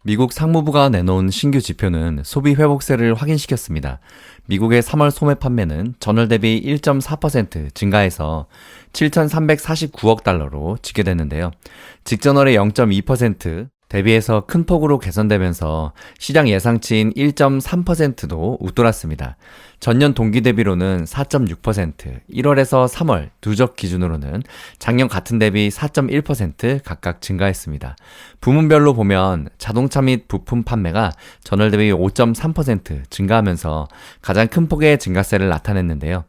미국 상무부가 내놓은 신규 지표는 소비 회복세를 확인시켰습니다. 미국의 3월 소매 판매는 전월 대비 1.4% 증가해서 7,349억 달러로 집계됐는데요. 직전월의 0.2% 대비해서 큰 폭으로 개선되면서 시장 예상치인 1.3%도 웃돌았습니다. 전년 동기 대비로는 4.6%, 1월에서 3월 누적 기준으로는 작년 같은 대비 4.1% 각각 증가했습니다. 부문별로 보면 자동차 및 부품 판매가 전월 대비 5.3% 증가하면서 가장 큰 폭의 증가세를 나타냈는데요.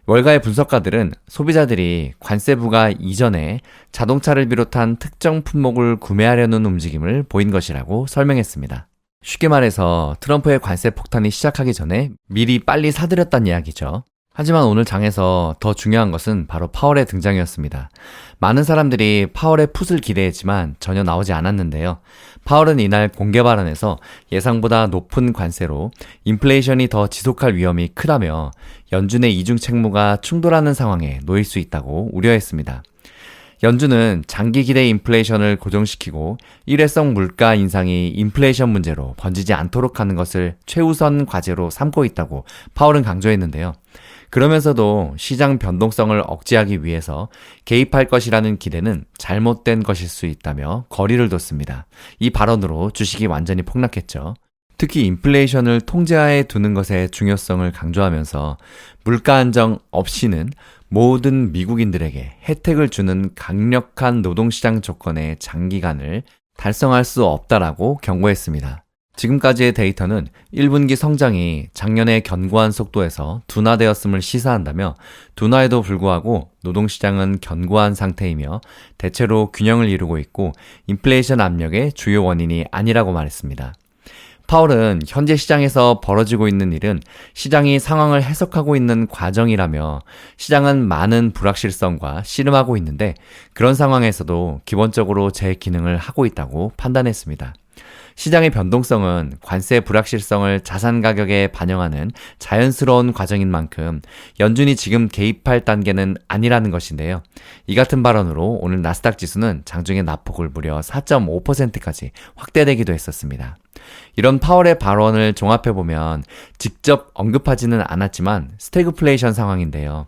월가의 분석가들은 소비자들이 관세 부과 이전에 자동차를 비롯한 특정 품목을 구매하려는 움직임을 보인 것이라고 설명했습니다. 쉽게 말해서 트럼프의 관세 폭탄이 시작하기 전에 미리 빨리 사들였다는 이야기죠. 하지만 오늘 장에서 더 중요한 것은 바로 파월의 등장이었습니다. 많은 사람들이 파월의 풋을 기대했지만 전혀 나오지 않았는데요. 파월은 이날 공개 발언에서 예상보다 높은 관세로 인플레이션이 더 지속할 위험이 크다며 연준의 이중 책무가 충돌하는 상황에 놓일 수 있다고 우려했습니다. 연준은 장기 기대 인플레이션을 고정시키고 일회성 물가 인상이 인플레이션 문제로 번지지 않도록 하는 것을 최우선 과제로 삼고 있다고 파월은 강조했는데요. 그러면서도 시장 변동성을 억제하기 위해서 개입할 것이라는 기대는 잘못된 것일 수 있다며 거리를 뒀습니다. 이 발언으로 주식이 완전히 폭락했죠. 특히 인플레이션을 통제하에 두는 것의 중요성을 강조하면서 물가 안정 없이는 모든 미국인들에게 혜택을 주는 강력한 노동시장 조건의 장기간을 달성할 수 없다라고 경고했습니다. 지금까지의 데이터는 1분기 성장이 작년의 견고한 속도에서 둔화되었음을 시사한다며 둔화에도 불구하고 노동시장은 견고한 상태이며 대체로 균형을 이루고 있고 인플레이션 압력의 주요 원인이 아니라고 말했습니다. 파월은 현재 시장에서 벌어지고 있는 일은 시장이 상황을 해석하고 있는 과정이라며 시장은 많은 불확실성과 씨름하고 있는데 그런 상황에서도 기본적으로 제 기능을 하고 있다고 판단했습니다. 시장의 변동성은 관세 불확실성을 자산 가격에 반영하는 자연스러운 과정인 만큼 연준이 지금 개입할 단계는 아니라는 것인데요. 이 같은 발언으로 오늘 나스닥 지수는 장중에 낙폭을 무려 4.5%까지 확대되기도 했었습니다. 이런 파월의 발언을 종합해보면 직접 언급하지는 않았지만 스태그플레이션 상황인데요.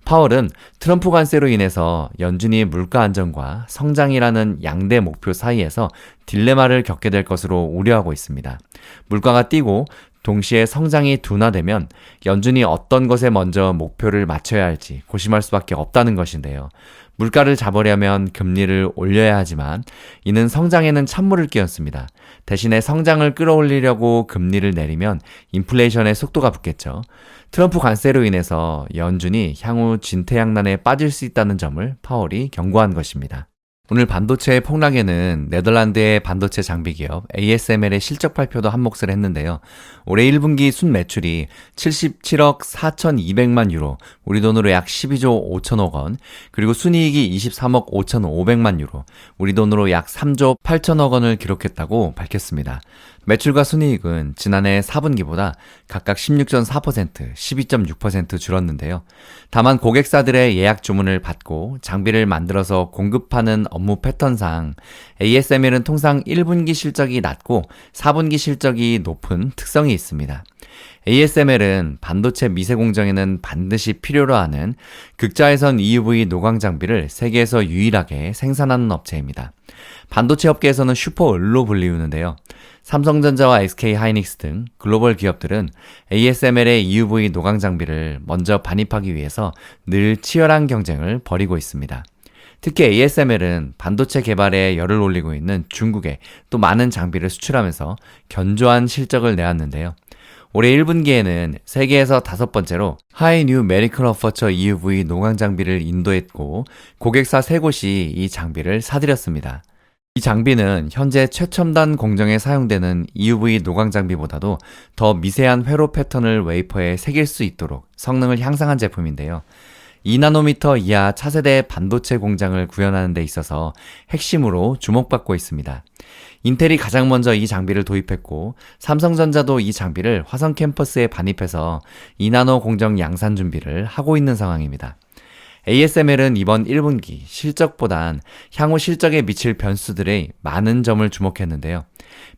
파월은 트럼프 관세로 인해서 연준이 물가 안정과 성장이라는 양대 목표 사이에서 딜레마를 겪게 될 것으로 우려하고 있습니다. 물가가 뛰고 동시에 성장이 둔화되면 연준이 어떤 것에 먼저 목표를 맞춰야 할지 고심할 수밖에 없다는 것인데요. 물가를 잡으려면 금리를 올려야 하지만 이는 성장에는 찬물을 끼얹습니다. 대신에 성장을 끌어올리려고 금리를 내리면 인플레이션의 속도가 붙겠죠. 트럼프 관세로 인해서 연준이 향후 진퇴양난에 빠질 수 있다는 점을 파월이 경고한 것입니다. 오늘 반도체의 폭락에는 네덜란드의 반도체 장비 기업 ASML의 실적 발표도 한몫을 했는데요. 올해 1분기 순매출이 77억 4,200만 유로, 우리 돈으로 약 12조 5천억 원, 그리고 순이익이 23억 5,500만 유로, 우리 돈으로 약 3조 8천억 원을 기록했다고 밝혔습니다. 매출과 순이익은 지난해 4분기보다 각각 16.4%, 12.6% 줄었는데요. 다만 고객사들의 예약 주문을 받고 장비를 만들어서 공급하는 업무 패턴상 ASML은 통상 1분기 실적이 낮고 4분기 실적이 높은 특성이 있습니다. ASML은 반도체 미세 공정에는 반드시 필요로 하는 극자외선 EUV 노광 장비를 세계에서 유일하게 생산하는 업체입니다. 반도체 업계에서는 슈퍼을로 불리우는데요. 삼성전자와 SK하이닉스 등 글로벌 기업들은 ASML의 EUV 노광 장비를 먼저 반입하기 위해서 늘 치열한 경쟁을 벌이고 있습니다. 특히 ASML은 반도체 개발에 열을 올리고 있는 중국에 또 많은 장비를 수출하면서 견조한 실적을 내왔는데요. 올해 1분기에는 세계에서 5번째로 하이 뉴 메디컬 어퍼처 EUV 노광 장비를 인도했고 고객사 3곳이 이 장비를 사들였습니다. 이 장비는 현재 최첨단 공정에 사용되는 EUV 노광 장비보다도 더 미세한 회로 패턴을 웨이퍼에 새길 수 있도록 성능을 향상한 제품인데요. 2나노미터 이하 차세대 반도체 공장을 구현하는 데 있어서 핵심으로 주목받고 있습니다. 인텔이 가장 먼저 이 장비를 도입했고 삼성전자도 이 장비를 화성 캠퍼스에 반입해서 2나노 공정 양산 준비를 하고 있는 상황입니다. ASML은 이번 1분기 실적보단 향후 실적에 미칠 변수들의 많은 점을 주목했는데요.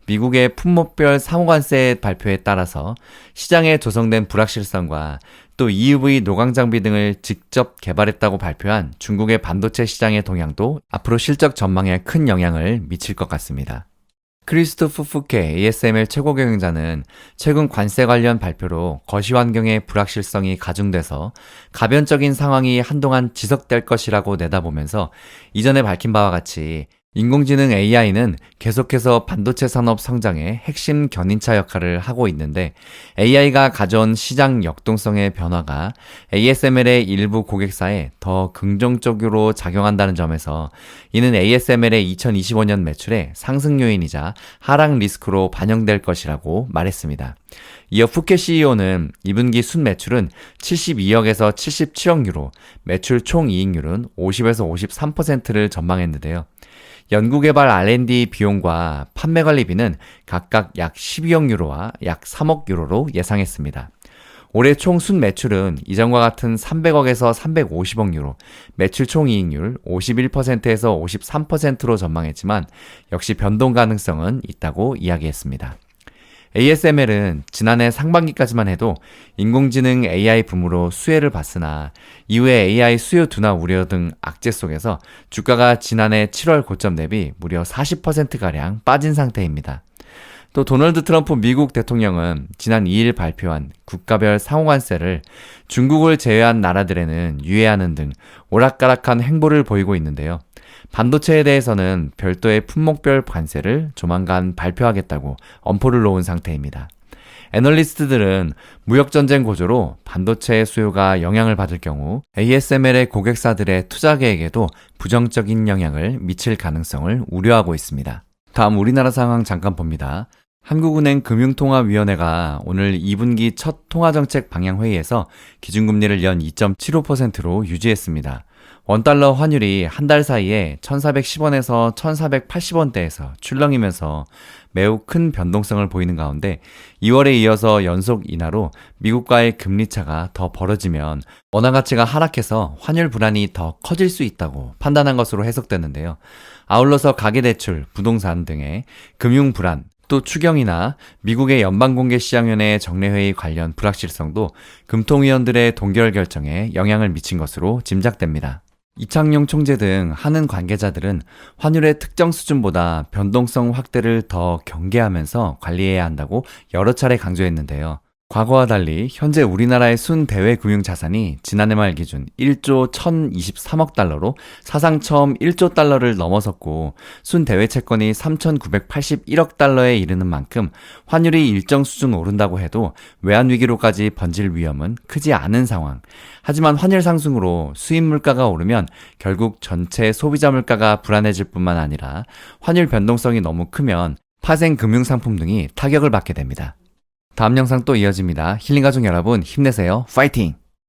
미국의 품목별 상호관세 발표에 따라서 시장에 조성된 불확실성과 또 EUV 노광 장비 등을 직접 개발했다고 발표한 중국의 반도체 시장의 동향도 앞으로 실적 전망에 큰 영향을 미칠 것 같습니다. 크리스토프 푸케 ASML 최고 경영자는 최근 관세 관련 발표로 거시 환경의 불확실성이 가중돼서 가변적인 상황이 한동안 지속될 것이라고 내다보면서 이전에 밝힌 바와 같이 인공지능 AI는 계속해서 반도체 산업 성장의 핵심 견인차 역할을 하고 있는데 AI가 가져온 시장 역동성의 변화가 ASML의 일부 고객사에 더 긍정적으로 작용한다는 점에서 이는 ASML의 2025년 매출의 상승 요인이자 하락 리스크로 반영될 것이라고 말했습니다. 이어 푸케 CEO는 2분기 순매출은 72억에서 77억 유로, 매출 총이익률은 50에서 53%를 전망했는데요. 연구개발 R&D 비용과 판매관리비는 각각 약 12억 유로와 약 3억 유로로 예상했습니다. 올해 총 순매출은 이전과 같은 300억에서 350억 유로, 매출 총이익률 51%에서 53%로 전망했지만 역시 변동 가능성은 있다고 이야기했습니다. ASML은 지난해 상반기까지만 해도 인공지능 AI 붐으로 수혜를 봤으나 이후에 AI 수요 둔화 우려 등 악재 속에서 주가가 지난해 7월 고점 대비 무려 40%가량 빠진 상태입니다. 또 도널드 트럼프 미국 대통령은 지난 2일 발표한 국가별 상호관세를 중국을 제외한 나라들에는 유예하는 등 오락가락한 행보를 보이고 있는데요. 반도체에 대해서는 별도의 품목별 관세를 조만간 발표하겠다고 엄포를 놓은 상태입니다. 애널리스트들은 무역전쟁 고조로 반도체 수요가 영향을 받을 경우 ASML의 고객사들의 투자 계획에도 부정적인 영향을 미칠 가능성을 우려하고 있습니다. 다음 우리나라 상황 잠깐 봅니다. 한국은행 금융통화위원회가 오늘 2분기 첫 통화정책 방향회의에서 기준금리를 연 2.75%로 유지했습니다. 원달러 환율이 한 달 사이에 1410원에서 1480원대에서 출렁이면서 매우 큰 변동성을 보이는 가운데 2월에 이어서 연속 인하로 미국과의 금리차가 더 벌어지면 원화 가치가 하락해서 환율 불안이 더 커질 수 있다고 판단한 것으로 해석되는데요. 아울러서 가계대출, 부동산 등의 금융 불안, 또 추경이나 미국의 연방공개시장위원회 정례회의 관련 불확실성도 금통위원들의 동결 결정에 영향을 미친 것으로 짐작됩니다. 이창용 총재 등 한은 관계자들은 환율의 특정 수준보다 변동성 확대를 더 경계하면서 관리해야 한다고 여러 차례 강조했는데요. 과거와 달리 현재 우리나라의 순대외 금융 자산이 지난해 말 기준 1조 1023억 달러로 사상 처음 1조 달러를 넘어섰고 순대외 채권이 3,981억 달러에 이르는 만큼 환율이 일정 수준 오른다고 해도 외환 위기로까지 번질 위험은 크지 않은 상황. 하지만 환율 상승으로 수입 물가가 오르면 결국 전체 소비자 물가가 불안해질 뿐만 아니라 환율 변동성이 너무 크면 파생 금융상품 등이 타격을 받게 됩니다. 다음 영상 또 이어집니다. 힐링가족 여러분 힘내세요. 파이팅!